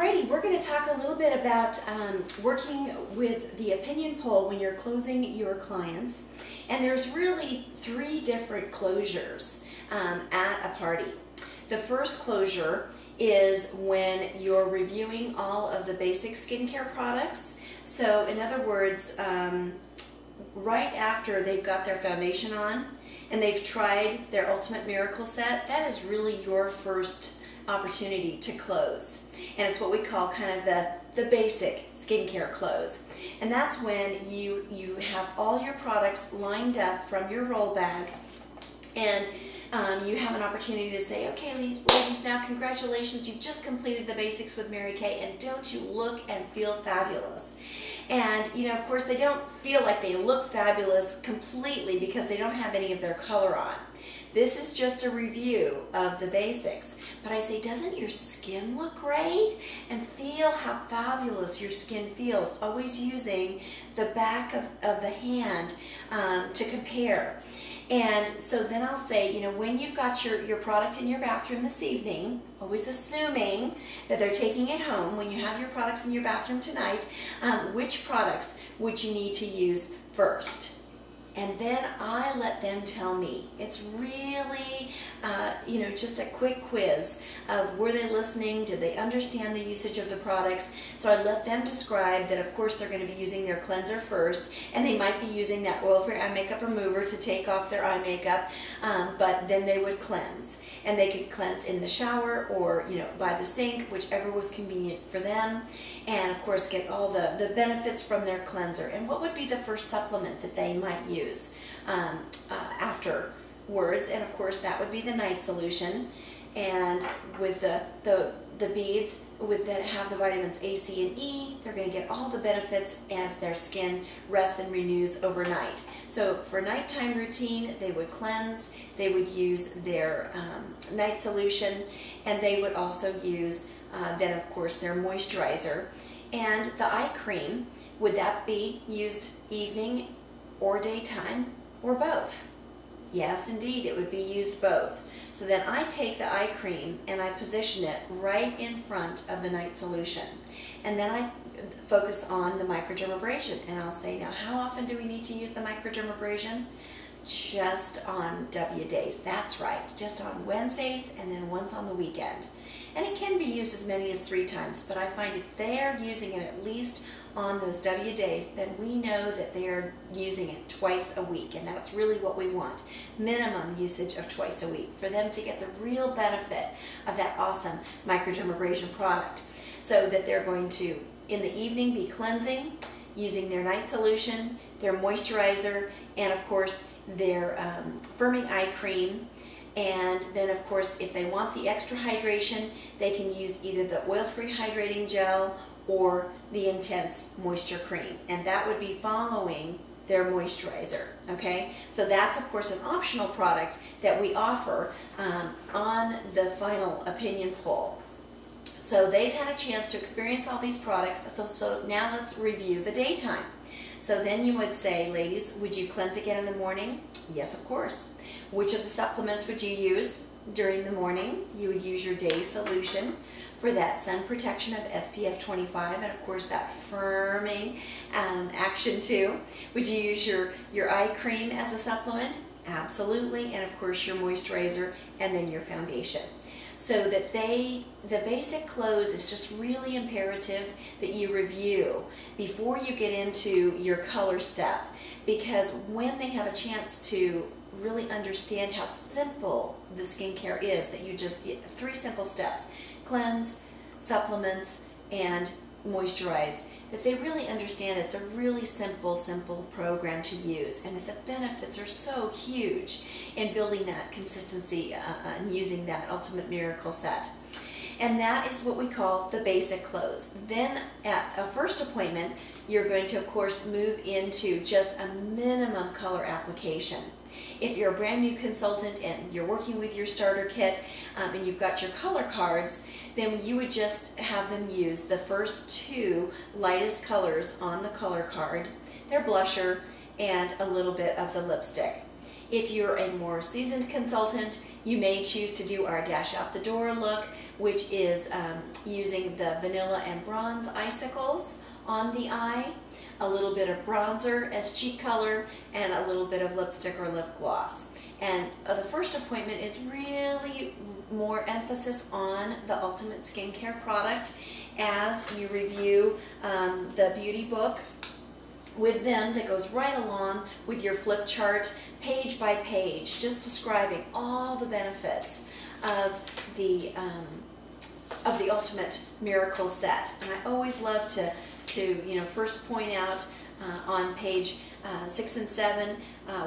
Alrighty, we're going to talk a little bit about working with the opinion poll when you're closing your clients. And there's really 3 different closures at a party. The first closure is when you're reviewing all of the basic skincare products. So in other words, right after they've got their foundation on and they've tried their Ultimate Miracle Set, that is really your first opportunity to close. And it's what we call kind of the basic skincare close. And that's when you have all your products lined up from your roll bag, and you have an opportunity to say, okay, ladies, now congratulations, you've just completed the basics with Mary Kay, and don't you look and feel fabulous? And, you know, of course, they don't feel like they look fabulous completely because they don't have any of their color on. This is just a review of the basics. But I say, doesn't your skin look great? And feel how fabulous your skin feels. Always using the back of the hand to compare. And so then I'll say, you know, when you've got your product in your bathroom this evening, always assuming that they're taking it home, when you have your products in your bathroom tonight, which products would you need to use first? And then I let them tell me. It's really, you know, just a quick quiz of were they listening, did they understand the usage of the products. So I let them describe that, of course, they're going to be using their cleanser first, and they might be using that oil-free eye makeup remover to take off their eye makeup, but then they would cleanse. And they could cleanse in the shower or, you know, by the sink, whichever was convenient for them. And, of course, get all the benefits from their cleanser. And what would be the first supplement that they might use afterwards? And, of course, that would be the night solution. And with the beads that have the vitamins A, C, and E, they're going to get all the benefits as their skin rests and renews overnight. So for nighttime routine, they would cleanse, they would use their night solution, and they would also use then, of course, their moisturizer. And the eye cream, would that be used evening or daytime or both? Yes, indeed, it would be used both. So then I take the eye cream and I position it right in front of the night solution. And then I focus on the microdermabrasion. And I'll say, now how often do we need to use the microdermabrasion? Just on W days. That's right, just on Wednesdays and then once on the weekend. And it can be used as many as 3 times, but I find if they're using it at least on those W days, then we know that they're using it twice a week, and that's really what we want. Minimum usage of twice a week for them to get the real benefit of that awesome microdermabrasion product. So that they're going to, in the evening, be cleansing, using their night solution, their moisturizer, and of course their firming eye cream. And then, of course, if they want the extra hydration, they can use either the oil-free hydrating gel or the intense moisture cream. And that would be following their moisturizer, okay? So that's, of course, an optional product that we offer on the final opinion poll. So they've had a chance to experience all these products, so now let's review the daytime. So then you would say, ladies, would you cleanse again in the morning? Yes, of course. Which of the supplements would you use during the morning? You would use your day solution for that sun protection of SPF 25, and of course that firming action too. Would you use your eye cream as a supplement? Absolutely. And of course your moisturizer and then your foundation. So that the basic close is just really imperative that you review before you get into your color step, because when they have a chance to really understand how simple the skincare is, that you just get 3 simple steps: cleanse, supplements, and moisturize, that they really understand it's a really simple program to use, and that the benefits are so huge in building that consistency and using that Ultimate Miracle Set. And that is what we call the basic close. Then at a first appointment, you're going to, of course, move into just a minimum color application. If you're a brand new consultant and you're working with your starter kit and you've got your color cards, then you would just have them use the first 2 lightest colors on the color card, their blusher, and a little bit of the lipstick. If you're a more seasoned consultant, you may choose to do our Dash Out the Door look, which is using the vanilla and bronze icicles on the eye, a little bit of bronzer as cheek color, and a little bit of lipstick or lip gloss. And the first appointment is really more emphasis on the Ultimate Skincare product as you review the beauty book with them that goes right along with your flip chart, page by page, just describing all the benefits of the Ultimate Miracle Set. And I always love to first point out on page 6 and 7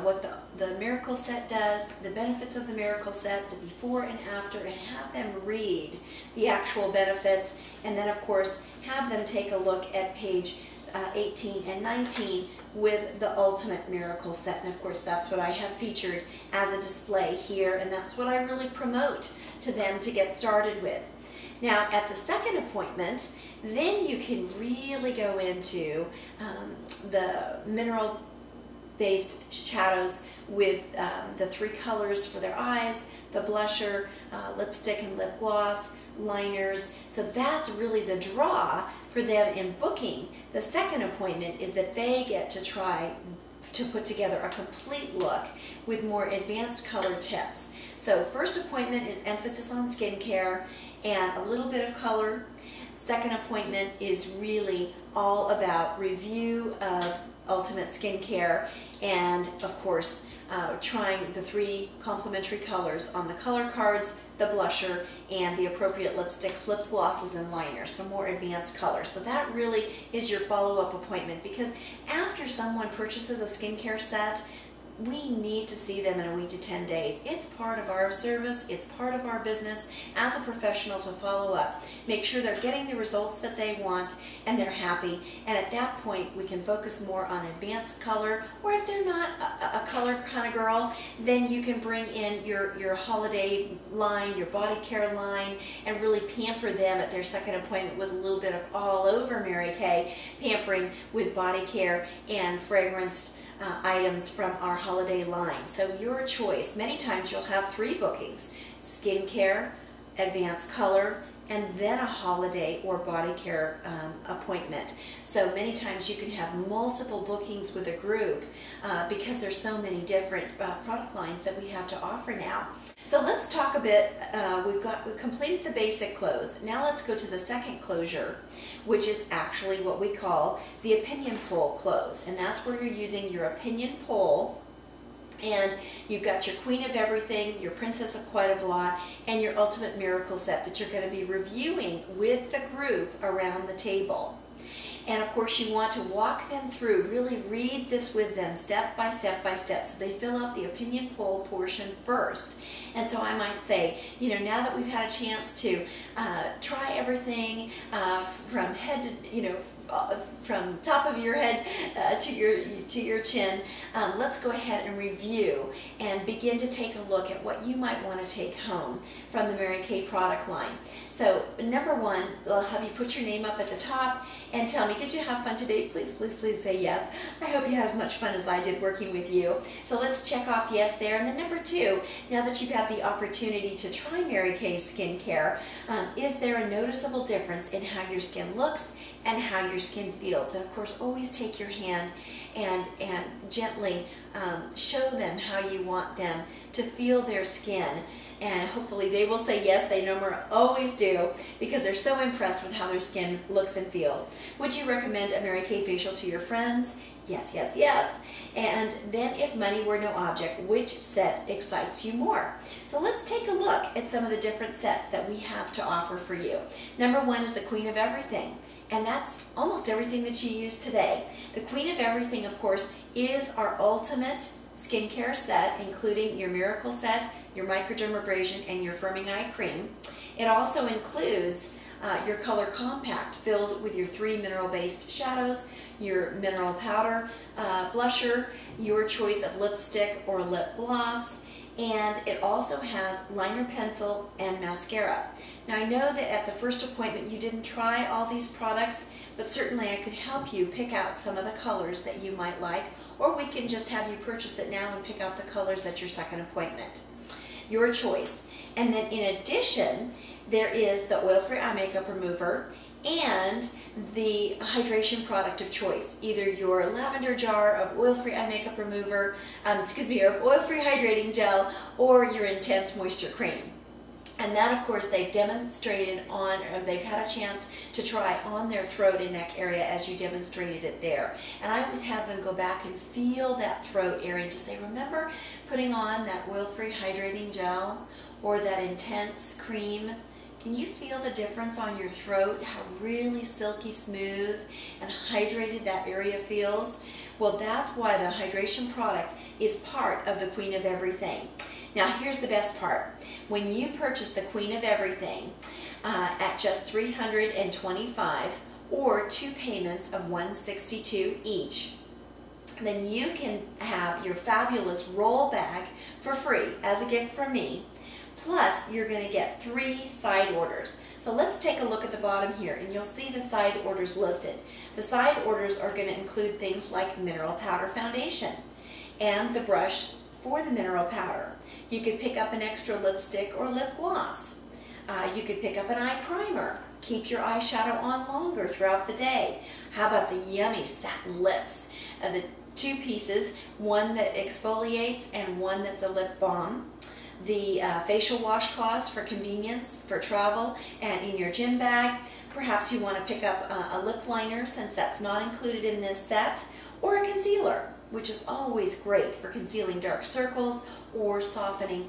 what the Miracle Set does, the benefits of the Miracle Set, the before and after, and have them read the actual benefits, and then of course have them take a look at page 18 and 19 with the Ultimate Miracle Set. And of course that's what I have featured as a display here, and that's what I really promote to them to get started with. Now at the second appointment, then you can really go into the mineral-based shadows with the 3 colors for their eyes, the blusher, lipstick and lip gloss, liners. So that's really the draw for them in booking the second appointment, is that they get to try to put together a complete look with more advanced color tips. So first appointment is emphasis on skincare and a little bit of color. Second appointment is really all about review of Ultimate Skincare and, of course, trying the 3 complementary colors on the color cards, the blusher, and the appropriate lipsticks, lip glosses, and liners, so more advanced colors. So that really is your follow-up appointment, because after someone purchases a skincare set, we need to see them in a week to 10 days. It's part of our service, it's part of our business as a professional to follow up. Make sure they're getting the results that they want and they're happy. And at that point, we can focus more on advanced color, or if they're not a color kind of girl, then you can bring in your holiday line, your body care line, and really pamper them at their second appointment with a little bit of all over Mary Kay pampering with body care and fragranced items from our holiday line. So your choice. Many times you'll have 3 bookings: skincare, advanced color, and then a holiday or body care appointment. So many times you can have multiple bookings with a group because there's so many different product lines that we have to offer now. So let's talk a bit, we've completed the basic close. Now let's go to the second closure, which is actually what we call the opinion poll close. And that's where you're using your opinion poll, and you've got your Queen of Everything, your Princess of Quite a Lot, and your Ultimate Miracle Set that you're going to be reviewing with the group around the table. And of course you want to walk them through, really read this with them step by step by step, so they fill out the opinion poll portion first. And so I might say, now that we've had a chance to try everything from head to, from top of your head to your chin, let's go ahead and review and begin to take a look at what you might want to take home from the Mary Kay product line. So number 1, I'll have you put your name up at the top and tell me, did you have fun today? Please, please, please say yes. I hope you had as much fun as I did working with you. So let's check off yes there. And then number 2, now that you've had the opportunity to try Mary Kay's skincare, is there a noticeable difference in how your skin looks and how your skin feels? And of course, always take your hand and gently show them how you want them to feel their skin. And hopefully they will say yes. They always do, because they're so impressed with how their skin looks and feels. Would you recommend a Mary Kay facial to your friends? Yes, yes, yes. And then if money were no object, which set excites you more? So let's take a look at some of the different sets that we have to offer for you. Number 1 is the Queen of Everything. And that's almost everything that you use today. The Queen of Everything, of course, is our ultimate skincare set, including your Miracle Set, your microdermabrasion, and your firming eye cream. It also includes your color compact filled with your 3 mineral-based shadows, your mineral powder, blusher, your choice of lipstick or lip gloss, and it also has liner pencil and mascara. Now I know that at the first appointment you didn't try all these products, but certainly I could help you pick out some of the colors that you might like, or we can just have you purchase it now and pick out the colors at your second appointment. Your choice. And then in addition, there is the oil-free eye makeup remover and the hydration product of choice, either your lavender jar of oil-free eye makeup remover, of oil-free hydrating gel, or your intense moisture cream. And that, of course, they've demonstrated on, or they've had a chance to try on their throat and neck area as you demonstrated it there. And I always have them go back and feel that throat area to say, remember putting on that oil-free hydrating gel or that intense cream? Can you feel the difference on your throat, how really silky smooth and hydrated that area feels? Well, that's why the hydration product is part of the Queen of Everything. Now, here's the best part. When you purchase the Queen of Everything at just $325 or 2 payments of $162 each, then you can have your fabulous roll bag for free as a gift from me. Plus, you're going to get 3 side orders. So let's take a look at the bottom here, and you'll see the side orders listed. The side orders are going to include things like mineral powder foundation and the brush for the mineral powder. You could pick up an extra lipstick or lip gloss. You could pick up an eye primer. Keep your eyeshadow on longer throughout the day. How about the yummy satin lips? The 2 pieces, one that exfoliates and one that's a lip balm. The facial washcloths for convenience, for travel, and in your gym bag. Perhaps you want to pick up a lip liner since that's not included in this set, or a concealer, which is always great for concealing dark circles or softening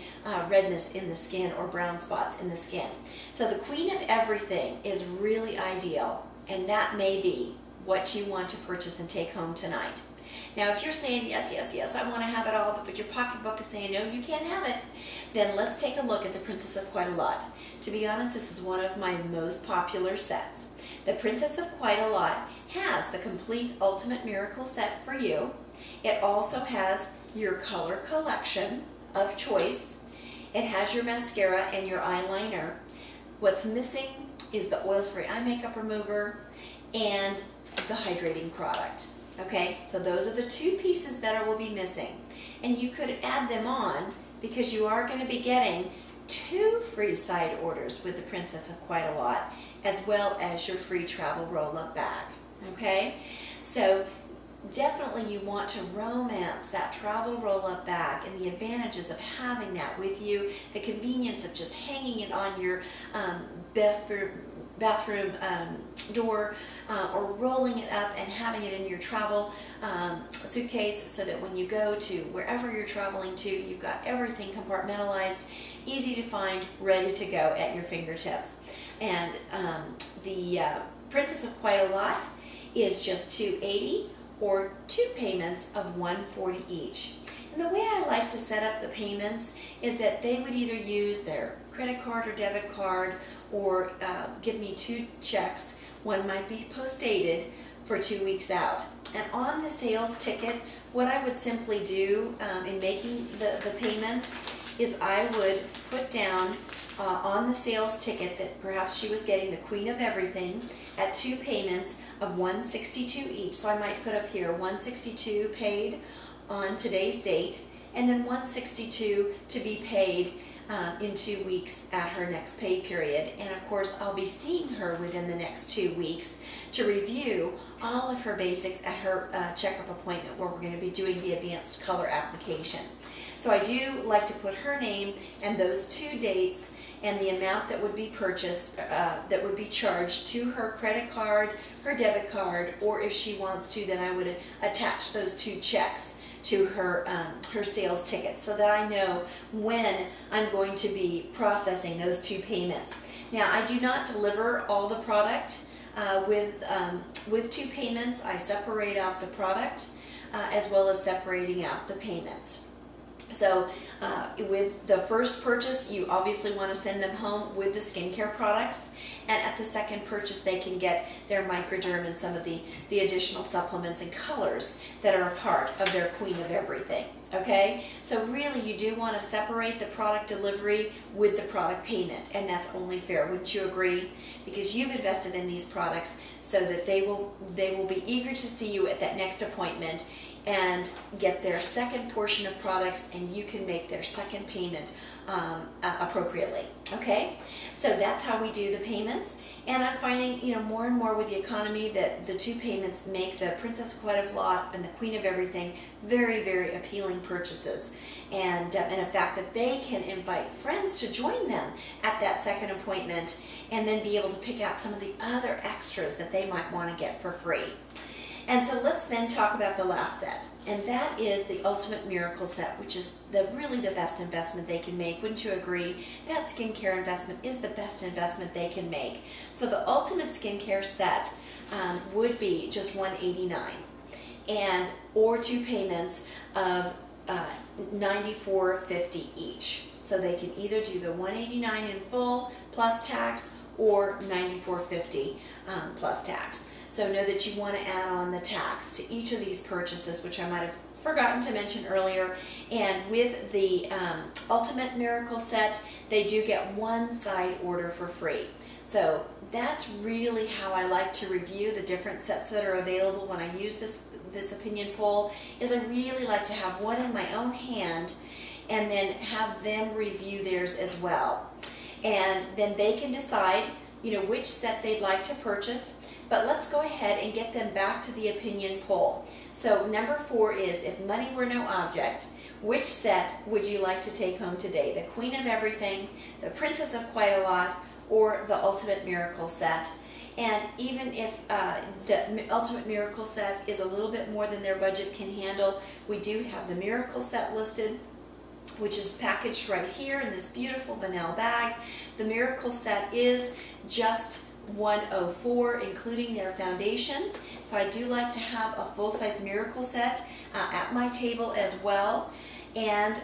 redness in the skin or brown spots in the skin. So the Queen of Everything is really ideal, and that may be what you want to purchase and take home tonight. Now, if you're saying, yes, I want to have it all, but your pocketbook is saying, no, you can't have it, then let's take a look at the Princess of Quite a Lot. To be honest, this is one of my most popular sets. The Princess of Quite a Lot has the complete Ultimate Miracle set for you. It also has your color collection of choice. It has your mascara and your eyeliner. What's missing is the oil-free eye makeup remover and the hydrating product. Okay, so those are the 2 pieces that will be missing. And you could add them on because you are going to be getting 2 free side orders with the Princess of Quite a Lot, as well as your free travel roll-up bag. Okay, so definitely you want to romance that travel roll-up bag and the advantages of having that with you, the convenience of just hanging it on your bathroom door or rolling it up and having it in your travel suitcase so that when you go to wherever you're traveling to, you've got everything compartmentalized, easy to find, ready to go at your fingertips. And the Princess of Quite a Lot is just $280 or 2 payments of $140 each. And the way I like to set up the payments is that they would either use their credit card or debit card or give me 2 checks. One might be post-dated for 2 weeks out. And on the sales ticket, what I would simply do in making the payments is I would put down on the sales ticket that perhaps she was getting the Queen of Everything at 2 payments of $162 each. So I might put up here $162 paid on today's date, and then $162 to be paid in 2 weeks at her next pay period. And of course, I'll be seeing her within the next 2 weeks to review all of her basics at her checkup appointment where we're going to be doing the advanced color application. So I do like to put her name and those 2 dates and the amount that would be purchased, that would be charged to her credit card, her debit card, or if she wants to, then I would attach those 2 checks to her her sales ticket so that I know when I'm going to be processing those 2 payments. Now, I do not deliver all the product with 2 payments. I separate out the product as well as separating out the payments. So with the first purchase, you obviously want to send them home with the skincare products, and at the second purchase they can get their Microderm and some of the additional supplements and colors that are a part of their Queen of Everything. Okay, so really you do want to separate the product delivery with the product payment, and that's only fair. Wouldn't you agree? Because you've invested in these products so that they will be eager to see you at that next appointment and get their second portion of products, and you can make their second payment appropriately. Okay, So that's how we do the payments. And I'm finding, more and more with the economy that the 2 payments make the Princess of Quite a Lot and the Queen of Everything very, very appealing purchases. And in fact that they can invite friends to join them at that second appointment and then be able to pick out some of the other extras that they might want to get for free. And so let's then talk about the last set, and that is the Ultimate Miracle Set, which is really the best investment they can make. Wouldn't you agree? That skincare investment is the best investment they can make. So the Ultimate Skincare Set would be just $189, and or 2 payments of $94.50 each. So they can either do the $189 in full plus tax or $94.50 plus tax. So know that you want to add on the tax to each of these purchases, which I might have forgotten to mention earlier. And with the Ultimate Miracle Set, they do get 1 side order for free. So that's really how I like to review the different sets that are available when I use this opinion poll, is I really like to have one in my own hand and then have them review theirs as well. And then they can decide, which set they'd like to purchase. But let's go ahead and get them back to the opinion poll. So number 4 is, if money were no object, which set would you like to take home today? The Queen of Everything, the Princess of Quite a Lot, or the Ultimate Miracle Set? And even if the Ultimate Miracle Set is a little bit more than their budget can handle, we do have the Miracle Set listed, which is packaged right here in this beautiful vanilla bag. The Miracle Set is just $104, including their foundation. So I do like to have a full-size Miracle Set at my table as well. And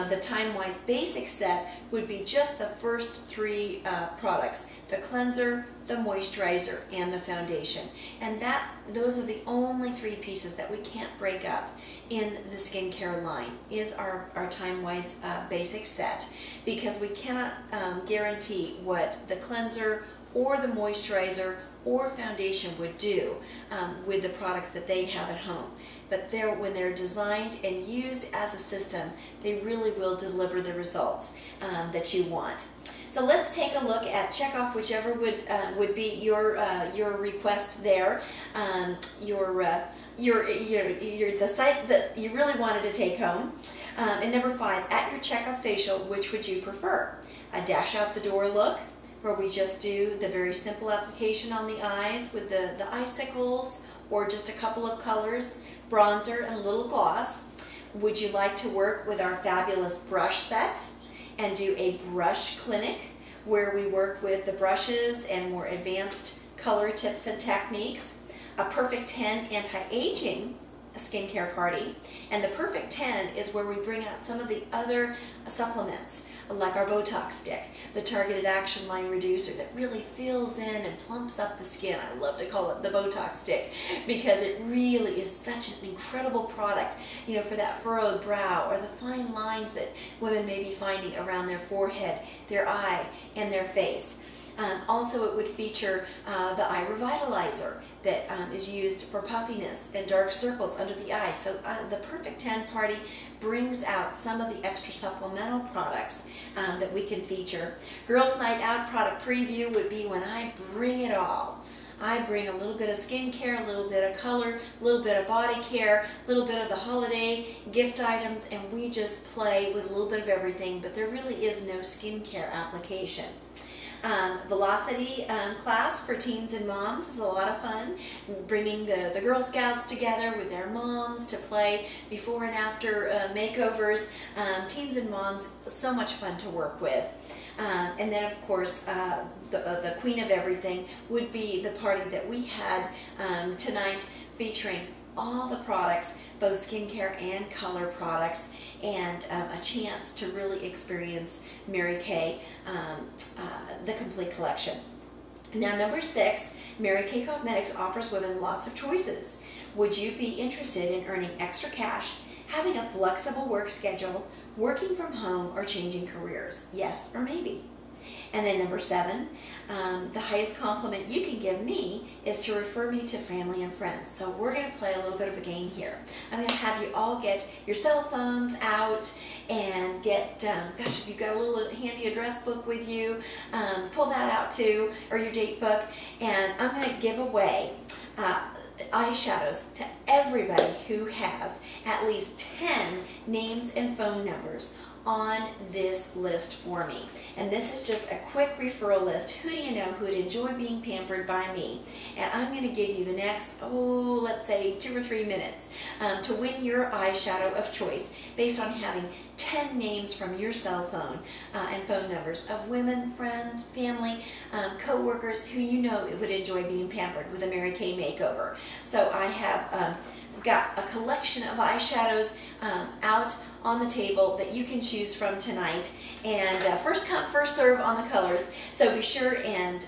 the Time-Wise Basic Set would be just the first 3 products: the cleanser, the moisturizer, and the foundation. And those are the only 3 pieces that we can't break up in the skincare line, is our Time-Wise Basic Set, because we cannot guarantee what the cleanser or the moisturizer or foundation would do with the products that they have at home. But when they're designed and used as a system, they really will deliver the results that you want. So let's take a look at, check off whichever would be your request there, the site that you really wanted to take home. And number 5, at your checkout facial, which would you prefer? A dash out the door look, where we just do the very simple application on the eyes with the icicles or just a couple of colors, bronzer and a little gloss? Would you like to work with our fabulous brush set and do a brush clinic, where we work with the brushes and more advanced color tips and techniques? A Perfect 10 anti-aging skincare party, and the Perfect 10 is where we bring out some of the other supplements, like our Botox stick, the Targeted Action Line Reducer that really fills in and plumps up the skin. I love to call it the Botox stick because it really is such an incredible product, for that furrowed brow or the fine lines that women may be finding around their forehead, their eye, and their face. Also, it would feature the Eye Revitalizer that is used for puffiness and dark circles under the eye. So the Perfect 10 party brings out some of the extra supplemental products that we can feature. Girls Night Out product preview would be when I bring it all. I bring a little bit of skincare, a little bit of color, a little bit of body care, a little bit of the holiday gift items, and we just play with a little bit of everything, but there really is no skincare application. Velocity class for teens and moms is a lot of fun, bringing the Girl Scouts together with their moms to play before and after makeovers. Teens and moms, so much fun to work with. And then of course the Queen of Everything would be the party that we had tonight, featuring all the products, both skincare and color products, and a chance to really experience Mary Kay, the complete collection. Now number 6, Mary Kay Cosmetics offers women lots of choices. Would you be interested in earning extra cash, having a flexible work schedule, working from home, or changing careers? Yes or maybe. And then number 7, the highest compliment you can give me is to refer me to family and friends. So we're going to play a little bit of a game here. I'm going to have you all get your cell phones out and get, gosh, if you've got a little handy address book with you, pull that out too, or your date book, and I'm going to give away eyeshadows to everybody who has at least 10 names and phone numbers on this list for me. And this is just a quick referral list. Who do you know who would enjoy being pampered by me? And I'm going to give you the next, let's say 2 or 3 minutes to win your eyeshadow of choice based on having 10 names from your cell phone and phone numbers of women, friends, family, co-workers who you know would enjoy being pampered with a Mary Kay makeover. So I have got a collection of eyeshadows out on the table that you can choose from tonight, and first come first serve on the colors, so be sure and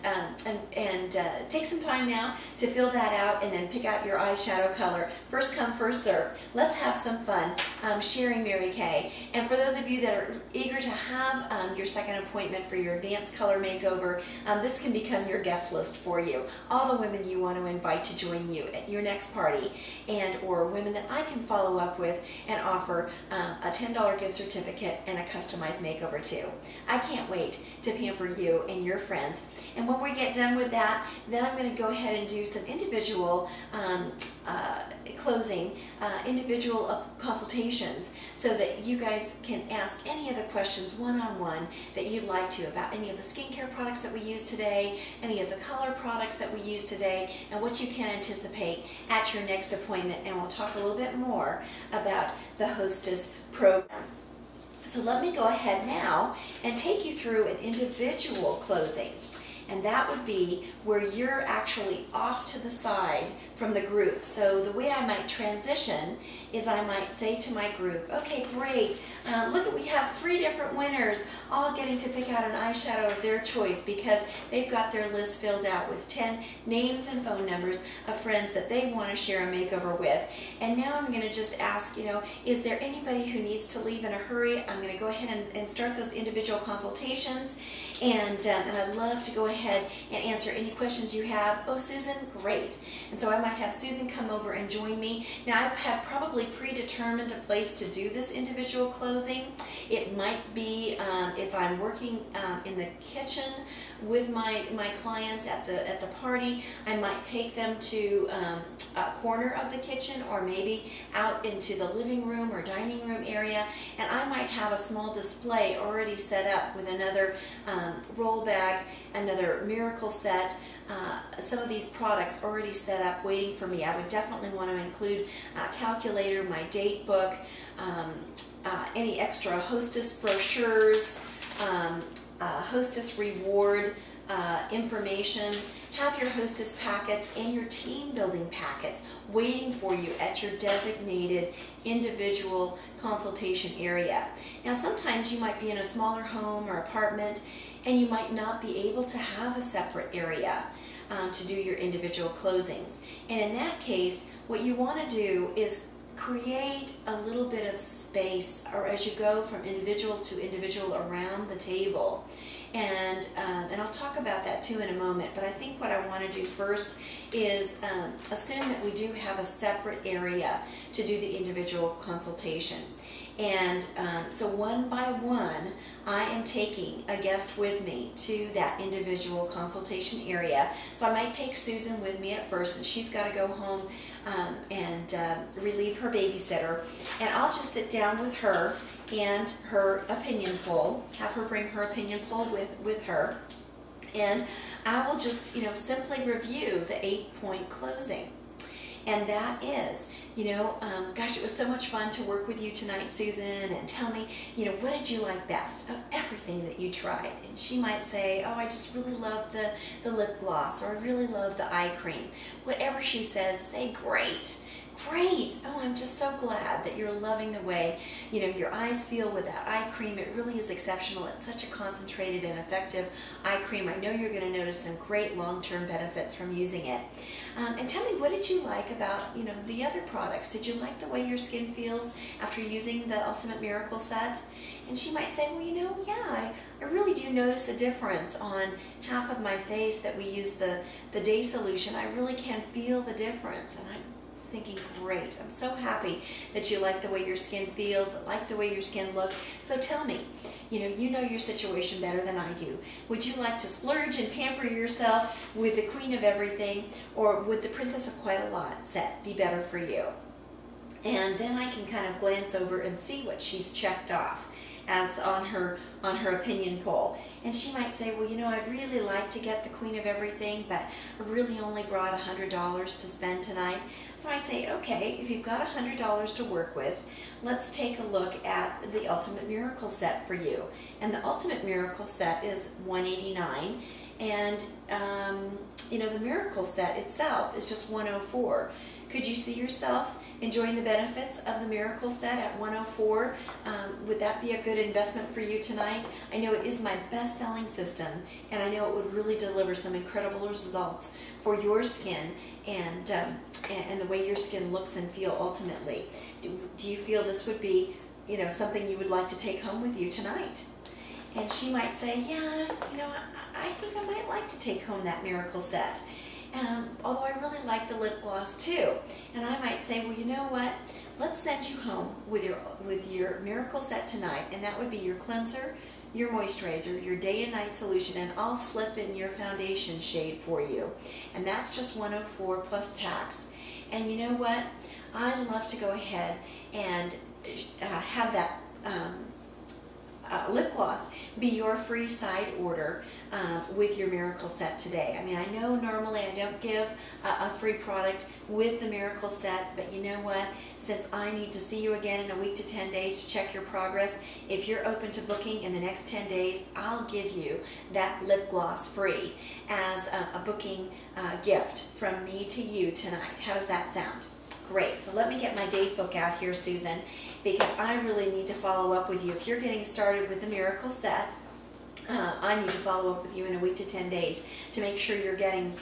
take some time now to fill that out and then pick out your eyeshadow color. First come first serve. Let's have some fun sharing Mary Kay. And for those of you that are eager to have your second appointment for your advanced color makeover, this can become your guest list for you. All the women you want to invite to join you at your next party, and or women that I can follow up with and offer a $10 gift certificate and a customized makeover too. I can't wait to pamper you and your friends. And when we get done with that, then I'm going to go ahead and do some individual closing, individual consultations, so that you guys can ask any of the questions one-on-one that you'd like to about any of the skincare products that we use today, any of the color products that we use today, and what you can anticipate at your next appointment. And we'll talk a little bit more about the Hostess program. So let me go ahead now and take you through an individual closing. And that would be where you're actually off to the side from the group. So the way I might transition is I might say to my group, okay, great, look, we have 3 different winners, all getting to pick out an eyeshadow of their choice because they've got their list filled out with 10 names and phone numbers of friends that they want to share a makeover with. And now I'm going to just ask, is there anybody who needs to leave in a hurry? I'm going to go ahead and start those individual consultations. And I'd love to go ahead and answer any questions you have. Oh, Susan, great. And so I might have Susan come over and join me. Now, I have probably predetermined a place to do this individual closing. It might be if I'm working in the kitchen with my clients at the party, I might take them to a corner of the kitchen, or maybe out into the living room or dining room area, and I might have a small display already set up with another roll bag, another miracle set, some of these products already set up waiting for me. I would definitely want to include a calculator, my date book, any extra Hostess brochures, Hostess reward information. Have your Hostess packets and your team building packets waiting for you at your designated individual consultation area. Now, sometimes you might be in a smaller home or apartment and you might not be able to have a separate area to do your individual closings. And in that case, what you want to do is create a little bit of space, or as you go from individual to individual around the table. And I'll talk about that too in a moment, but I think what I want to do first is assume that we do have a separate area to do the individual consultation. And so one by one, I am taking a guest with me to that individual consultation area. So I might take Susan with me at first, and she's got to go home and relieve her babysitter. And I'll just sit down with her and her opinion poll, have her bring her opinion poll with her. And I will just, simply review the 8-point closing. And that is, gosh, it was so much fun to work with you tonight, Susan, and tell me, what did you like best of everything that you tried? And she might say, oh, I just really love the lip gloss, or I really love the eye cream. Whatever she says, say, great. Great. Oh, I'm just so glad that you're loving the way, your eyes feel with that eye cream. It really is exceptional. It's such a concentrated and effective eye cream. I know you're going to notice some great long-term benefits from using it. And tell me, what did you like about, the other products? Did you like the way your skin feels after using the Ultimate Miracle Set? And she might say, well, yeah, I really do notice a difference on half of my face that we use the day solution. I really can feel the difference. And I'm thinking, great, I'm so happy that you like the way your skin feels, like the way your skin looks. So tell me, you know your situation better than I do. Would you like to splurge and pamper yourself with the Queen of Everything, or would the Princess of Quite a Lot set be better for you? And then I can kind of glance over and see what she's checked off as on her opinion poll. And she might say, well, I'd really like to get the Queen of Everything, but I really only brought $100 to spend tonight. So I'd say, okay, if you've got $100 to work with, let's take a look at the Ultimate Miracle Set for you. And the Ultimate Miracle Set is $189, and the Miracle Set itself is just $104. Could you see yourself enjoying the benefits of the Miracle Set at $104? Would that be a good investment for you tonight? I know it is my best-selling system, and I know it would really deliver some incredible results for your skin and the way your skin looks and feel ultimately. Do you feel this would be, something you would like to take home with you tonight? And she might say, yeah, I think I might like to take home that Miracle Set. Although I really like the lip gloss too. And I might say, well, you know what? Let's send you home with your Miracle Set tonight, and that would be your cleanser, your moisturizer, your day and night solution, and I'll slip in your foundation shade for you. And that's just $104 plus tax. And you know what? I'd love to go ahead and have that lip gloss be your free side order with your Miracle Set today. I mean, I know normally I don't give a free product with the Miracle Set, but you know what? Since I need to see you again in a week to 10 days to check your progress, if you're open to booking in the next 10 days, I'll give you that lip gloss free as a booking gift from me to you tonight. How does that sound? Great. So let me get my date book out here, Susan, because I really need to follow up with you. If you're getting started with the Miracle Set, I need to follow up with you in a week to 10 days to make sure you're getting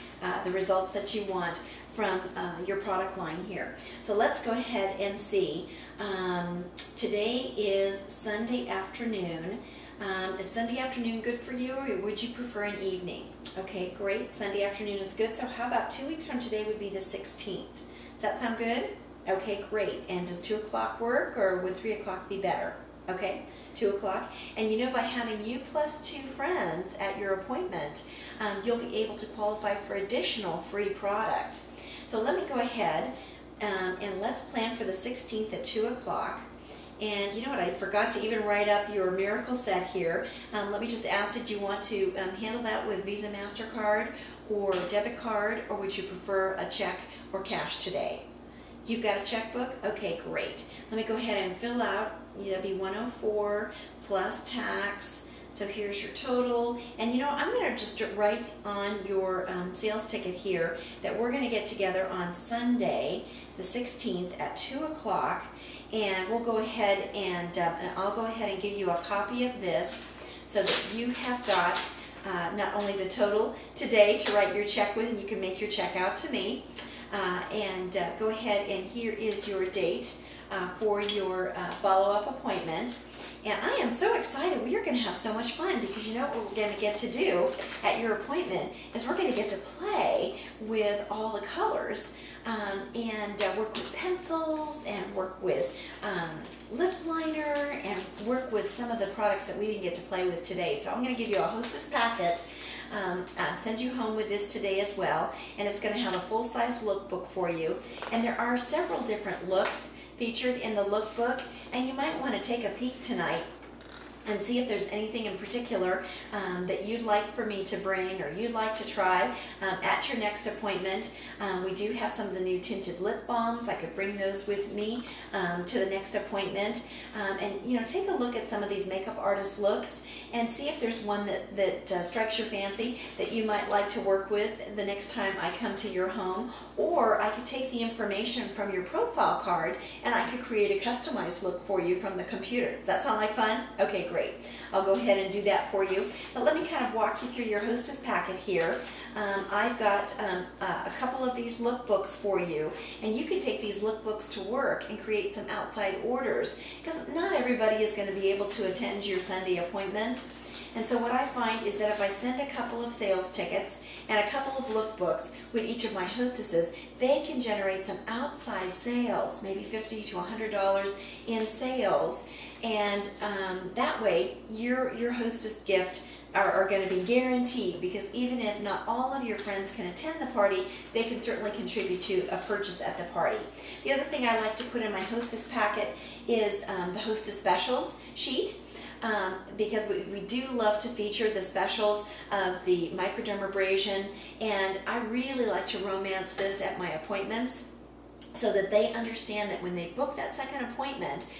the results that you want from your product line here. So let's go ahead and see. Today is Sunday afternoon. Is Sunday afternoon good for you, or would you prefer an evening? Okay, great. Sunday afternoon is good. So how about 2 weeks from today would be the 16th? Does that sound good? Okay, great. And does 2 o'clock work, or would 3 o'clock be better? Okay, 2 o'clock. And by having you plus 2 friends at your appointment, you'll be able to qualify for additional free product. So let me go ahead and let's plan for the 16th at 2 o'clock. And you know what, I forgot to even write up your Miracle Set here. Let me just ask, did you want to handle that with Visa, MasterCard, or debit card, or would you prefer a check or cash today? You've got a checkbook? Okay, great. Let me go ahead and fill out. That'll be $104 plus tax. So here's your total. And I'm going to just write on your sales ticket here that we're going to get together on Sunday, the 16th at 2 o'clock. And we'll go ahead and I'll go ahead and give you a copy of this so that you have got not only the total today to write your check with, and you can make your check out to me. Go ahead, and here is your date for your follow-up appointment. And I am so excited. We are going to have so much fun, because what we're going to get to do at your appointment is we're going to get to play with all the colors and work with pencils and work with lip liner and work with some of the products that we didn't get to play with today. So I'm going to give you a Hostess packet. Send you home with this today as well, and it's going to have a full-size lookbook for you. And there are several different looks featured in the lookbook, and you might want to take a peek tonight and see if there's anything in particular that you'd like for me to bring or you'd like to try at your next appointment. We do have some of the new tinted lip balms. I could bring those with me to the next appointment. And take a look at some of these makeup artist looks and see if there's one that strikes your fancy that you might like to work with the next time I come to your home. Or I could take the information from your profile card and I could create a customized look for you from the computer. Does that sound like fun? Okay, great. great. I'll go ahead and do that for you. But let me kind of walk you through your hostess packet here. I've got a couple of these lookbooks for you, and you can take these lookbooks to work and create some outside orders, because not everybody is going to be able to attend your Sunday appointment. And so what I find is that if I send a couple of sales tickets and a couple of lookbooks with each of my hostesses, they can generate some outside sales, maybe $50 to $100 in sales. And that way, your hostess gift are going to be guaranteed, because even if not all of your friends can attend the party, they can certainly contribute to a purchase at the party. The other thing I like to put in my hostess packet is the hostess specials sheet. Because we do love to feature the specials of the microdermabrasion, and I really like to romance this at my appointments, so that they understand that when they book that second appointment,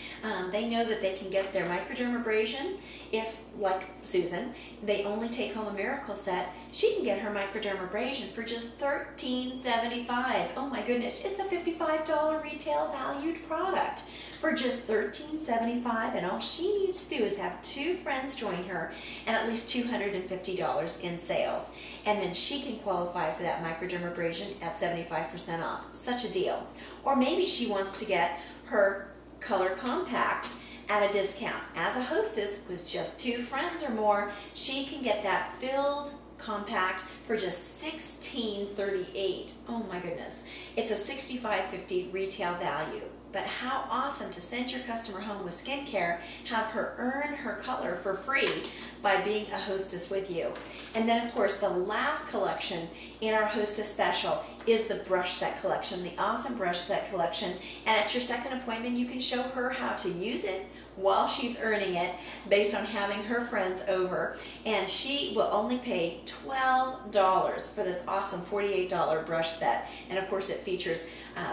they know that they can get their microdermabrasion. If, like Susan, they only take home a Miracle Set, she can get her microdermabrasion for just $13.75. Oh my goodness, it's a $55 retail valued product for just $13.75, and all she needs to do is have 2 friends join her and at least $250 in sales. And then she can qualify for that microdermabrasion at 75% off. Such a deal. Or maybe she wants to get her Color Compact at a discount. As a hostess with just 2 friends or more, she can get that filled compact for just $16.38. Oh my goodness. It's a $65.50 retail value. But how awesome to send your customer home with skincare, have her earn her color for free by being a hostess with you. And then of course the last collection in our hostess special is the brush set collection, the awesome brush set collection. And at your second appointment, you can show her how to use it while she's earning it based on having her friends over. And she will only pay $12 for this awesome $48 brush set. And of course it features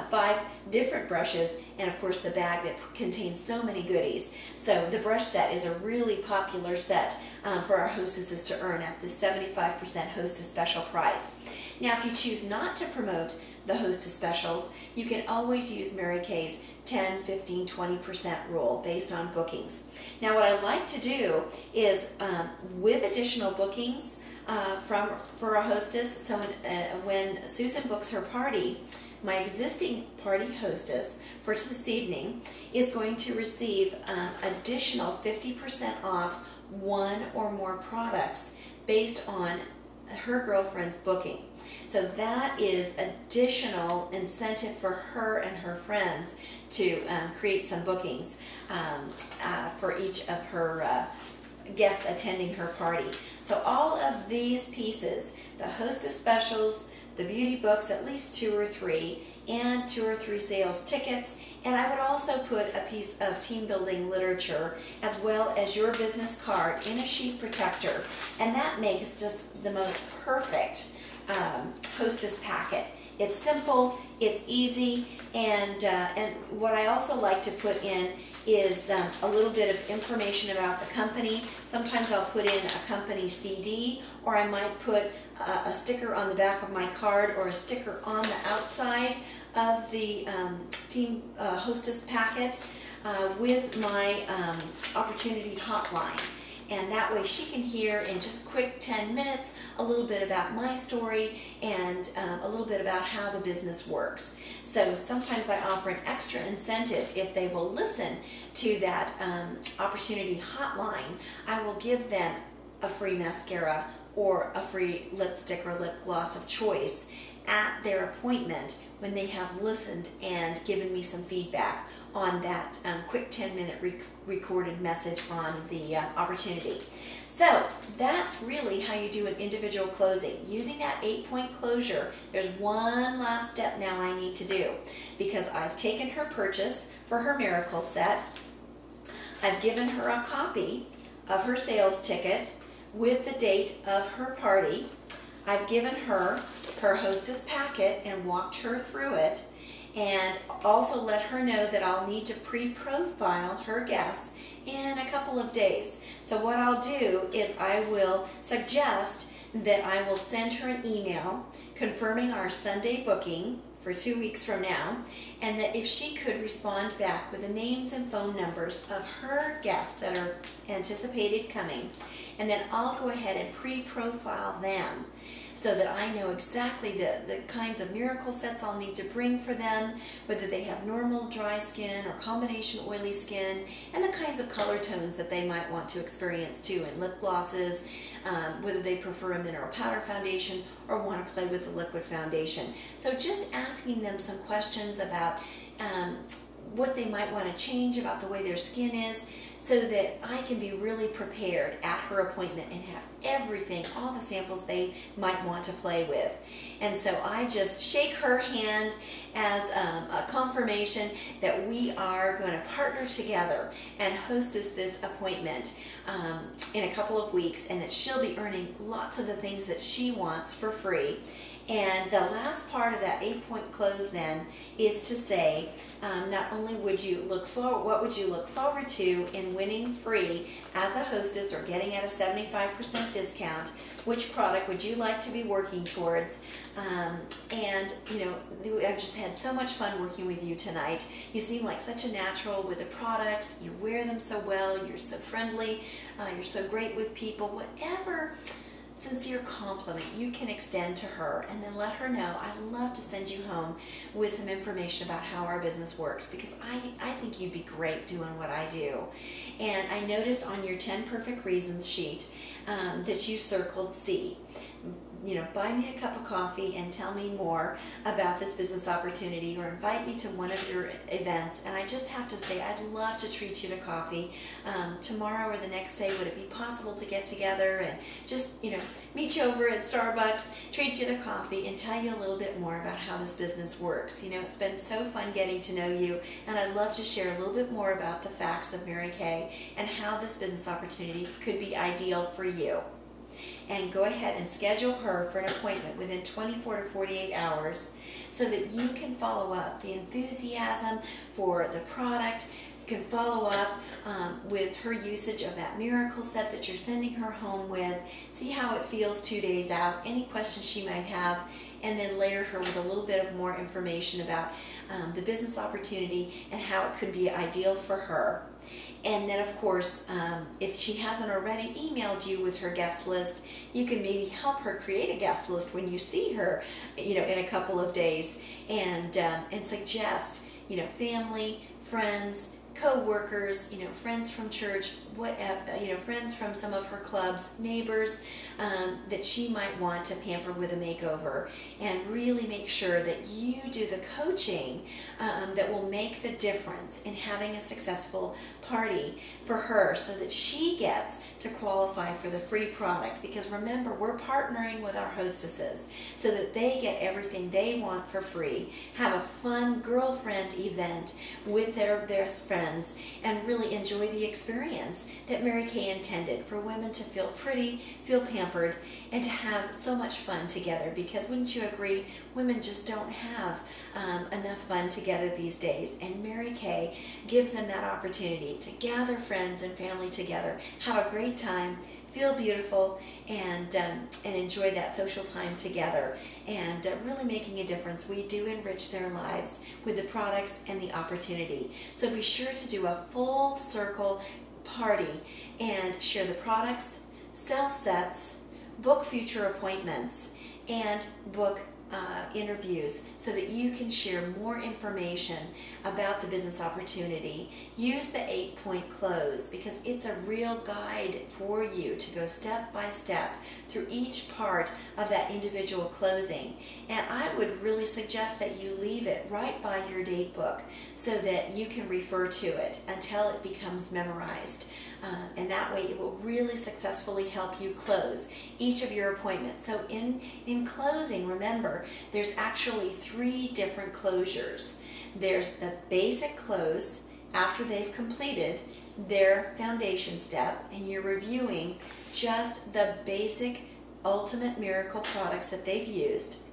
5 different brushes, and of course the bag that contains so many goodies. So the brush set is a really popular set for our hostesses to earn at the 75% hostess special price. Now if you choose not to promote the hostess specials, you can always use Mary Kay's 10, 15, 20% rule based on bookings. Now what I like to do is with additional bookings for a hostess, so when Susan books her party, my existing party hostess for this evening is going to receive additional 50% off 1 or more products based on her girlfriend's booking. So that is additional incentive for her and her friends to create some bookings for each of her guests attending her party. So all of these pieces, the hostess specials, the beauty books, at least 2 or 3, and 2 or 3 sales tickets. And I would also put a piece of team building literature as well as your business card in a sheet protector. And that makes just the most perfect hostess packet. It's simple, it's easy, and what I also like to put in is a little bit of information about the company. Sometimes I'll put in a company CD, or I might put a sticker on the back of my card or a sticker on the outside of the team hostess packet with my opportunity hotline. And that way she can hear in just quick 10 minutes a little bit about my story and a little bit about how the business works. So sometimes I offer an extra incentive if they will listen to that opportunity hotline. I will give them a free mascara or a free lipstick or lip gloss of choice at their appointment when they have listened and given me some feedback on that quick 10-minute recorded message on the opportunity. So that's really how you do an individual closing. Using that 8-point closure, there's one last step now I need to do, because I've taken her purchase for her Miracle Set. I've given her a copy of her sales ticket with the date of her party. I've given her her hostess packet and walked her through it, and also let her know that I'll need to pre-profile her guests in a couple of days. So what I'll do is I will suggest that I will send her an email confirming our Sunday booking for 2 weeks from now, and that if she could respond back with the names and phone numbers of her guests that are anticipated coming, and then I'll go ahead and pre-profile them so that I know exactly the kinds of miracle sets I'll need to bring for them, whether they have normal dry skin or combination oily skin, and the kinds of color tones that they might want to experience too, and lip glosses, whether they prefer a mineral powder foundation or want to play with the liquid foundation. So just asking them some questions about what they might want to change about the way their skin is, so that I can be really prepared at her appointment and have everything, all the samples they might want to play with. And so I just shake her hand as a confirmation that we are going to partner together and hostess this appointment in a couple of weeks, and that she'll be earning lots of the things that she wants for free. And the last part of that 8-point close then is to say, not only would you look forward, what would you look forward to in winning free as a hostess or getting at a 75% discount? Which product would you like to be working towards? And you know, I've just had so much fun working with you tonight. You seem like such a natural with the products. You wear them so well. You're so friendly. You're so great with people. Whatever sincere compliment you can extend to her, and then let her know I'd love to send you home with some information about how our business works, because I think you'd be great doing what I do. And I noticed on your 10 perfect reasons sheet that you circled C. You know, buy me a cup of coffee and tell me more about this business opportunity, or invite me to one of your events. And I just have to say, I'd love to treat you to coffee tomorrow or the next day. Would it be possible to get together and just, you know, meet you over at Starbucks, treat you to coffee, and tell you a little bit more about how this business works? You know, it's been so fun getting to know you, and I'd love to share a little bit more about the facts of Mary Kay and how this business opportunity could be ideal for you. And go ahead and schedule her for an appointment within 24 to 48 hours so that you can follow up the enthusiasm for the product. You can follow up with her usage of that miracle set that you're sending her home with. See how it feels 2 days out, any questions she might have, and then layer her with a little bit of more information about the business opportunity and how it could be ideal for her. And then, of course, if she hasn't already emailed you with her guest list, you can maybe help her create a guest list when you see her, you know, in a couple of days, and suggest, you know, family, friends, co-workers, you know, friends from church, you know, friends from some of her clubs, neighbors, that she might want to pamper with a makeover, and really make sure that you do the coaching that will make the difference in having a successful party for her, so that she gets to qualify for the free product. Because remember, we're partnering with our hostesses so that they get everything they want for free, have a fun girlfriend event with their best friends, and really enjoy the experience that Mary Kay intended for women to feel pretty, feel pampered, and to have so much fun together. Because wouldn't you agree, women just don't have enough fun together these days, and Mary Kay gives them that opportunity to gather friends and family together, have a great time, feel beautiful, and enjoy that social time together, and really making a difference. We do enrich their lives with the products and the opportunity. So be sure to do a full circle party and share the products, sell sets, book future appointments, and book interviews, so that you can share more information about the business opportunity. Use the 8-point close, because it's a real guide for you to go step by step through each part of that individual closing. And I would really suggest that you leave it right by your date book so that you can refer to it until it becomes memorized. And that way it will really successfully help you close each of your appointments. So in closing, remember, there's actually 3 different closures. There's the basic close after they've completed their foundation step, and you're reviewing just the basic Ultimate Miracle products that they've used.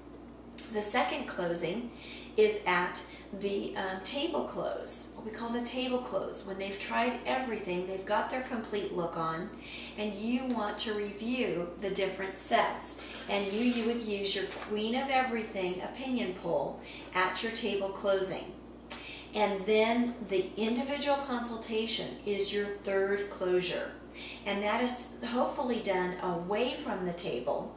The second closing is at the table close, what we call the table close, when they've tried everything, they've got their complete look on, and you want to review the different sets. And you would use your Queen of Everything opinion poll at your table closing. And then the individual consultation is your third closure. And that is hopefully done away from the table.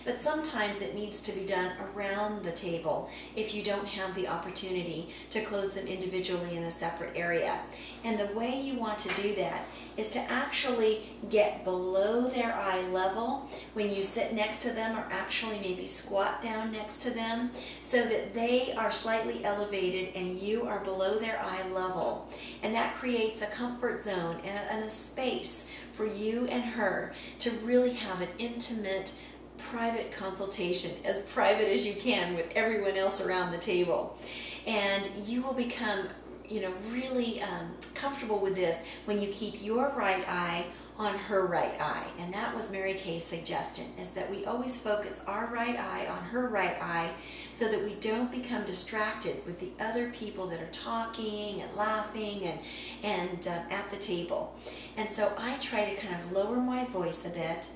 But sometimes it needs to be done around the table if you don't have the opportunity to close them individually in a separate area. And the way you want to do that is to actually get below their eye level when you sit next to them, or actually maybe squat down next to them, so that they are slightly elevated and you are below their eye level. And that creates a comfort zone and a space for you and her to really have an intimate, private consultation, as private as you can with everyone else around the table. And you will become, really comfortable with this when you keep your right eye on her right eye. And that was Mary Kay's suggestion, is that we always focus our right eye on her right eye so that we don't become distracted with the other people that are talking and laughing and at the table. And so I try to kind of lower my voice a bit,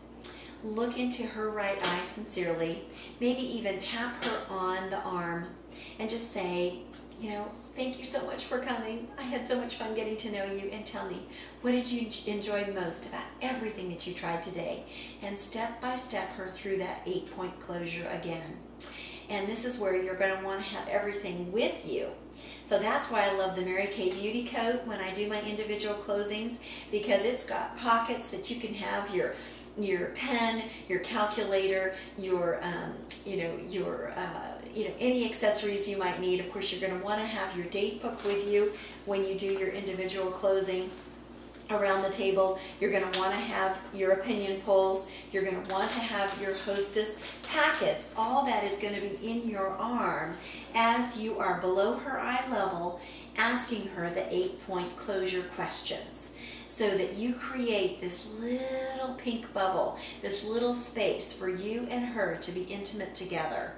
look into her right eye sincerely, maybe even tap her on the arm and just say, thank you so much for coming. I had so much fun getting to know you, and tell me, what did you enjoy most about everything that you tried today? And step by step her through that 8-point closure again. And this is where you're going to want to have everything with you. So that's why I love the Mary Kay Beauty Coat when I do my individual closings, because it's got pockets that you can have your pen, your calculator, your any accessories you might need. Of course, you're going to want to have your date book with you when you do your individual closing around the table. You're going to want to have your opinion polls. You're going to want to have your hostess packets. All that is going to be in your arm as you are below her eye level, asking her the 8-point closure questions, so that you create this little pink bubble, this little space for you and her to be intimate together.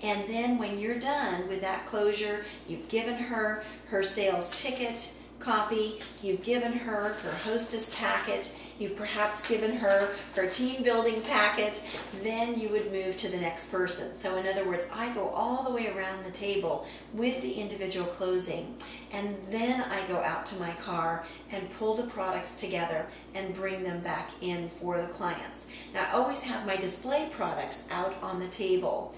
And then when you're done with that closure, you've given her her sales ticket copy, you've given her her hostess packet, you've perhaps given her her team building packet, then you would move to the next person. So in other words, I go all the way around the table with the individual closing, and then I go out to my car and pull the products together and bring them back in for the clients. Now, I always have my display products out on the table,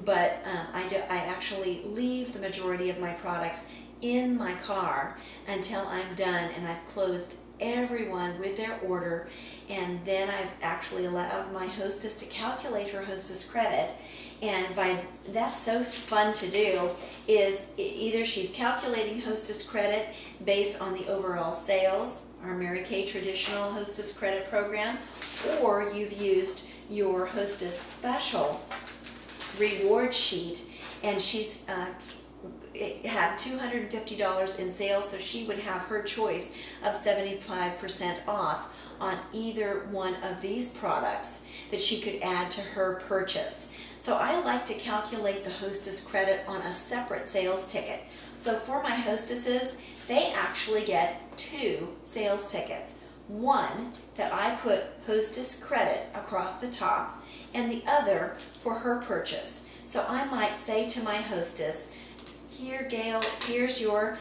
but I actually leave the majority of my products in my car until I'm done and I've closed everyone with their order, and then I've actually allowed my hostess to calculate her hostess credit. And that's so fun to do, is either she's calculating hostess credit based on the overall sales, our Mary Kay traditional hostess credit program, or you've used your hostess special reward sheet, and she's it had $250 in sales, so she would have her choice of 75% off on either one of these products that she could add to her purchase. So I like to calculate the hostess credit on a separate sales ticket. So for my hostesses, they actually get 2 sales tickets. One that I put hostess credit across the top, and the other for her purchase. So I might say to my hostess, here, Gail, here's your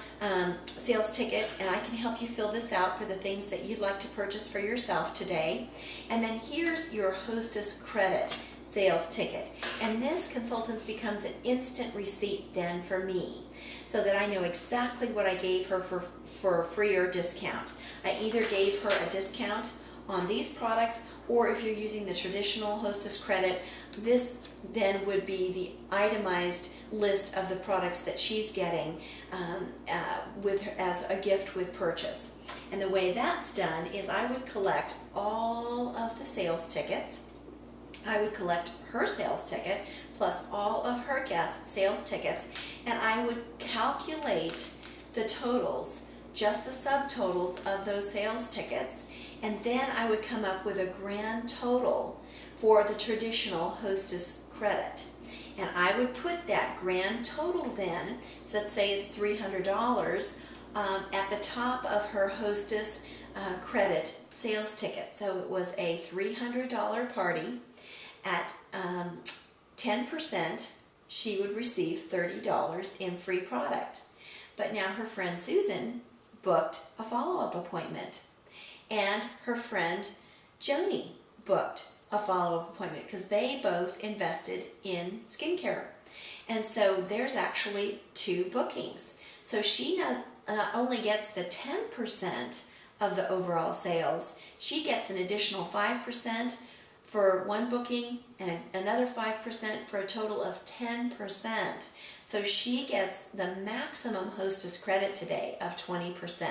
sales ticket, and I can help you fill this out for the things that you'd like to purchase for yourself today. And then here's your hostess credit sales ticket. And this, consultants, becomes an instant receipt then for me, so that I know exactly what I gave her for a free or discount. I either gave her a discount on these products, or if you're using the traditional hostess credit, this then would be the itemized list of the products that she's getting with her, as a gift with purchase. And the way that's done is I would collect all of the sales tickets. I would collect her sales ticket plus all of her guest sales tickets, and I would calculate the totals, just the subtotals of those sales tickets, and then I would come up with a grand total for the traditional hostess credit. And I would put that grand total then, so let's say it's $300, at the top of her Hostess credit sales ticket. So it was a $300 party. At 10%, she would receive $30 in free product. But now her friend Susan booked a follow-up appointment, and her friend Joni booked a follow-up appointment because they both invested in skincare. And so there's actually 2 bookings. So she not only gets the 10% of the overall sales, she gets an additional 5% for one booking and another 5% for a total of 10%. So she gets the maximum Hostess credit today of 20%.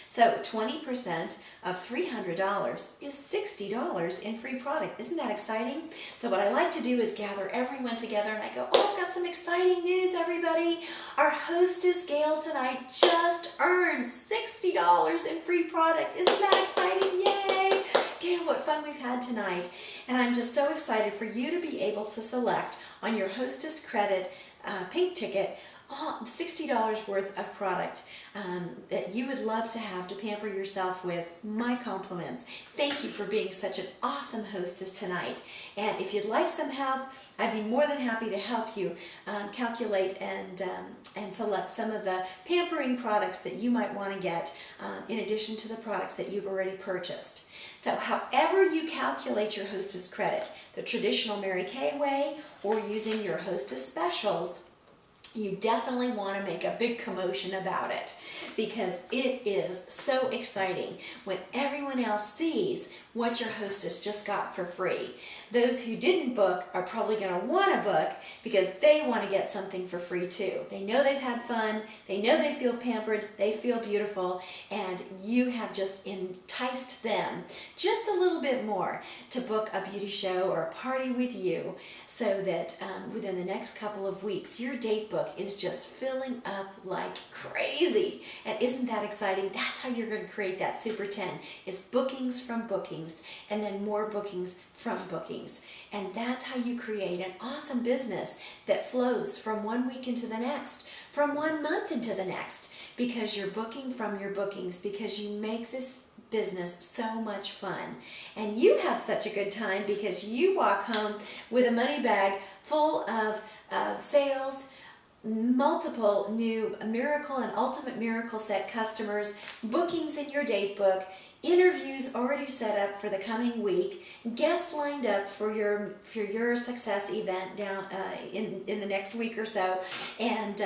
So 20% of $300 is $60 in free product. Isn't that exciting? So what I like to do is gather everyone together and I go, oh, I've got some exciting news, everybody. Our Hostess Gail tonight just earned $60 in free product. Isn't that exciting? Yay! Gail, what fun we've had tonight. And I'm just so excited for you to be able to select on your Hostess Credit pink ticket $60 worth of product that you would love to have to pamper yourself with. My compliments. Thank you for being such an awesome hostess tonight. And if you'd like some help, I'd be more than happy to help you calculate and select some of the pampering products that you might want to get in addition to the products that you've already purchased. So however you calculate your Hostess credit, the traditional Mary Kay way or using your Hostess specials, you definitely want to make a big commotion about it because it is so exciting when everyone else sees what your hostess just got for free. Those who didn't book are probably going to want to book because they want to get something for free too. They know they've had fun, they know they feel pampered, they feel beautiful, and you have just enticed them just a little bit more to book a beauty show or a party with you so that within the next couple of weeks your date book is just filling up like crazy. And isn't that exciting? That's how you're going to create that Super 10 is bookings from bookings and then more bookings from bookings. And that's how you create an awesome business that flows from one week into the next, from 1 month into the next, because you're booking from your bookings, because you make this business so much fun. And you have such a good time because you walk home with a money bag full of sales, multiple new Miracle and Ultimate Miracle Set customers, bookings in your date book, interviews already set up for the coming week, guests lined up for your success event down in the next week or so, and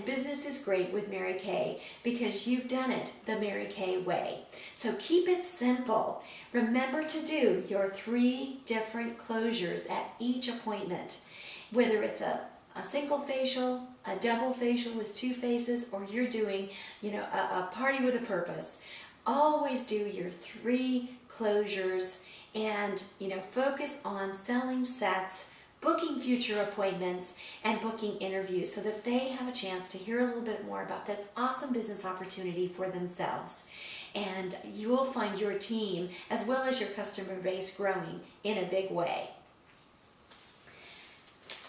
business is great with Mary Kay because you've done it the Mary Kay way. So keep it simple. Remember to do your 3 different closures at each appointment, whether it's a single facial, a double facial with 2 faces, or you're doing, a party with a purpose. Always do your 3 closures and, focus on selling sets, booking future appointments, and booking interviews so that they have a chance to hear a little bit more about this awesome business opportunity for themselves. And you will find your team as well as your customer base growing in a big way.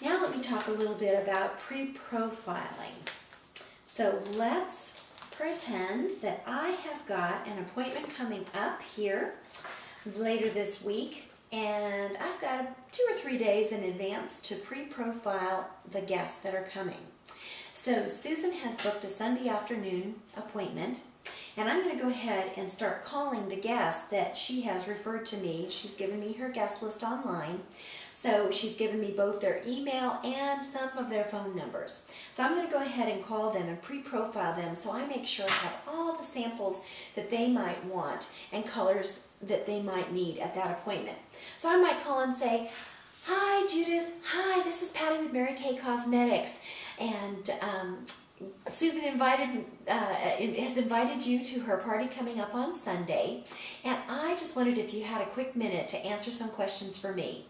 Now let me talk a little bit about pre-profiling. So let's pretend that I have got an appointment coming up here later this week, and I've got 2 or 3 days in advance to pre-profile the guests that are coming. So Susan has booked a Sunday afternoon appointment, and I'm going to go ahead and start calling the guests that she has referred to me. She's given me her guest list online. So she's given me both their email and some of their phone numbers. So I'm going to go ahead and call them and pre-profile them so I make sure I have all the samples that they might want and colors that they might need at that appointment. So I might call and say, "Hi Judith, hi, this is Patty with Mary Kay Cosmetics, and Susan has invited you to her party coming up on Sunday, and I just wondered if you had a quick minute to answer some questions for me.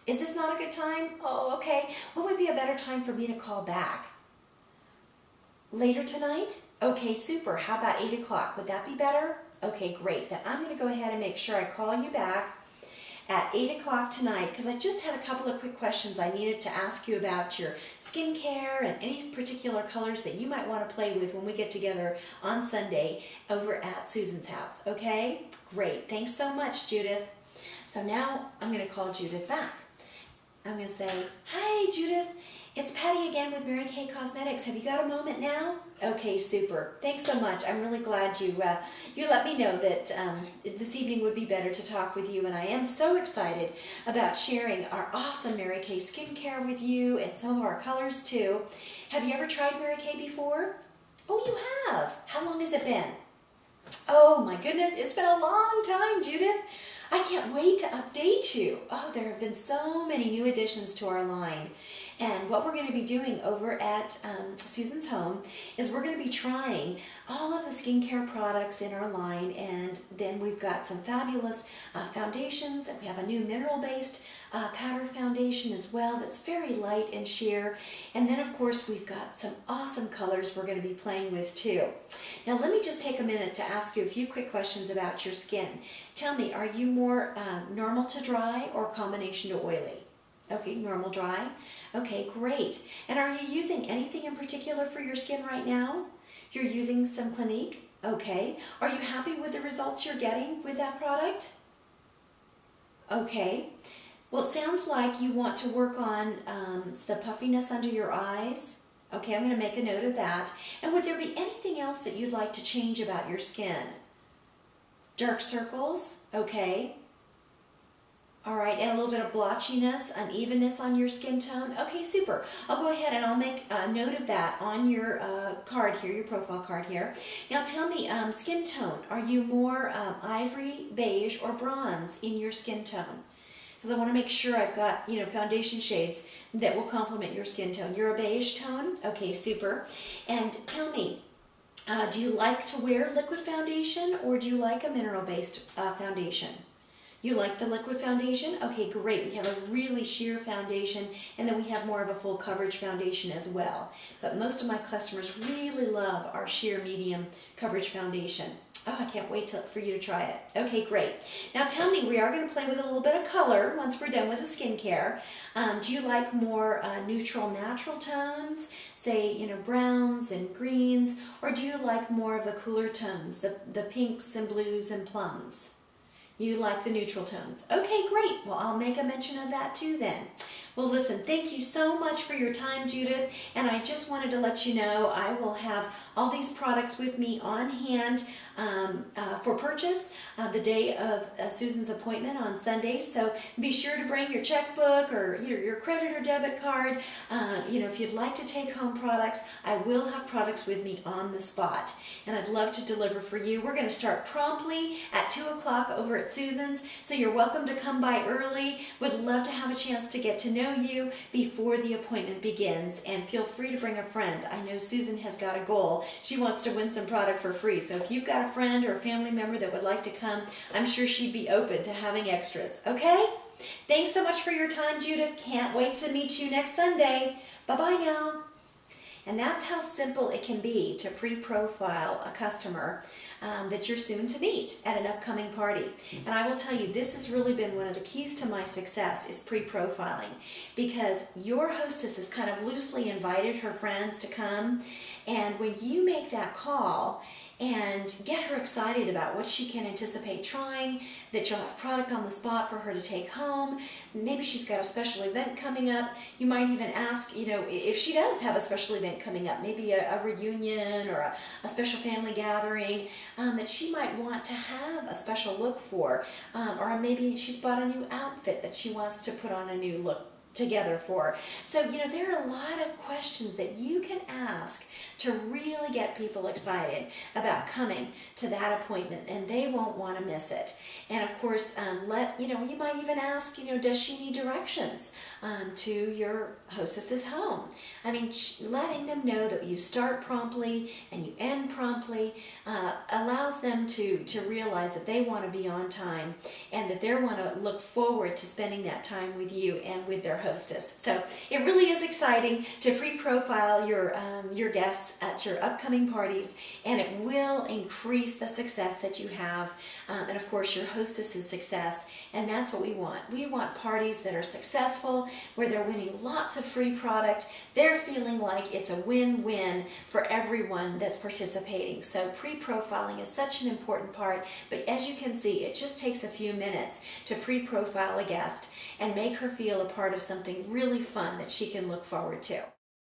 Is this not a good time? Oh, okay. What would be a better time for me to call back? Later tonight? Okay, super. How about 8 o'clock? Would that be better? Okay, great. Then I'm going to go ahead and make sure I call you back at 8 o'clock tonight, because I just had a couple of quick questions I needed to ask you about your skincare and any particular colors that you might want to play with when we get together on Sunday over at Susan's house. Okay? Great. Thanks so much, Judith. So now I'm going to call Judith back. I'm going to say, "Hi, Judith. It's Patty again with Mary Kay Cosmetics. Have you got a moment now?" Okay, super. Thanks so much. I'm really glad you let me know that this evening would be better to talk with you, and I am so excited about sharing our awesome Mary Kay skincare with you and some of our colors too. Have you ever tried Mary Kay before? Oh, you have. How long has it been? Oh my goodness, it's been a long time, Judith. I can't wait to update you. Oh, there have been so many new additions to our line. And what we're going to be doing over at Susan's home is we're going to be trying all of the skincare products in our line, and then we've got some fabulous foundations, and we have a new mineral-based powder foundation as well that's very light and sheer. And then of course we've got some awesome colors we're going to be playing with too. Now let me just take a minute to ask you a few quick questions about your skin. Tell me, are you more normal to dry or combination to oily? Okay, normal dry. Okay, great. And are you using anything in particular for your skin right now? You're using some Clinique? Okay. Are you happy with the results you're getting with that product? Okay. Well, it sounds like you want to work on the puffiness under your eyes. Okay, I'm going to make a note of that. And would there be anything else that you'd like to change about your skin? Dark circles? Okay. All right, and a little bit of blotchiness, unevenness on your skin tone. Okay, super. I'll go ahead and I'll make a note of that on your card here, your profile card here. Now tell me, skin tone, are you more ivory, beige, or bronze in your skin tone? Because I want to make sure I've got, foundation shades that will complement your skin tone. You're a beige tone? Okay, super. And tell me, do you like to wear liquid foundation or do you like a mineral-based foundation? You like the liquid foundation? Okay, great. We have a really sheer foundation, and then we have more of a full coverage foundation as well. But most of my customers really love our sheer medium coverage foundation. Oh, I can't wait for you to try it. Okay, great. Now tell me, we are going to play with a little bit of color once we're done with the skincare. Do you like more neutral, natural tones? Say, browns and greens, or do you like more of the cooler tones, the pinks and blues and plums? You like the neutral tones. Okay, great. Well, I'll make a mention of that too then. Well, listen, thank you so much for your time, Judith, and I just wanted to let you know I will have all these products with me on hand for purchase the day of Susan's appointment on Sunday. So be sure to bring your checkbook or your credit or debit card. If you'd like to take home products, I will have products with me on the spot, and I'd love to deliver for you. We're going to start promptly at 2 o'clock over at Susan's, so you're welcome to come by early. Would love to have a chance to get to know you before the appointment begins, and feel free to bring a friend. I know Susan has got a goal. She wants to win some product for free, so if you've got a friend or a family member that would like to come, I'm sure she'd be open to having extras. Okay? Thanks so much for your time, Judith. Can't wait to meet you next Sunday. Bye-bye now. And that's how simple it can be to pre-profile a customer that you're soon to meet at an upcoming party. And I will tell you, this has really been one of the keys to my success, is pre-profiling, because your hostess has kind of loosely invited her friends to come, and when you make that call and get her excited about what she can anticipate trying, that you'll have product on the spot for her to take home. Maybe she's got a special event coming up. You might even ask, if she does have a special event coming up, maybe a reunion or a special family gathering, that she might want to have a special look for. Or maybe she's bought a new outfit that she wants to put on a new look together for. So, there are a lot of questions that you can ask to really get people excited about coming to that appointment, and they won't want to miss it. And of course, you might even ask, does she need directions to your hostess's home? I mean, letting them know that you start promptly and you end promptly allows them to realize that they want to be on time and that they want to look forward to spending that time with you and with their hostess. So it really is exciting to pre-profile your guests at your upcoming parties, and it will increase the success that you have, and of course your hostess's success, And that's what we want. We want parties that are successful, where they're winning lots of free product. They're feeling like it's a win-win for everyone that's participating. So pre-profiling is such an important part, but as you can see, it just takes a few minutes to pre-profile a guest and make her feel a part of something really fun that she can look forward to.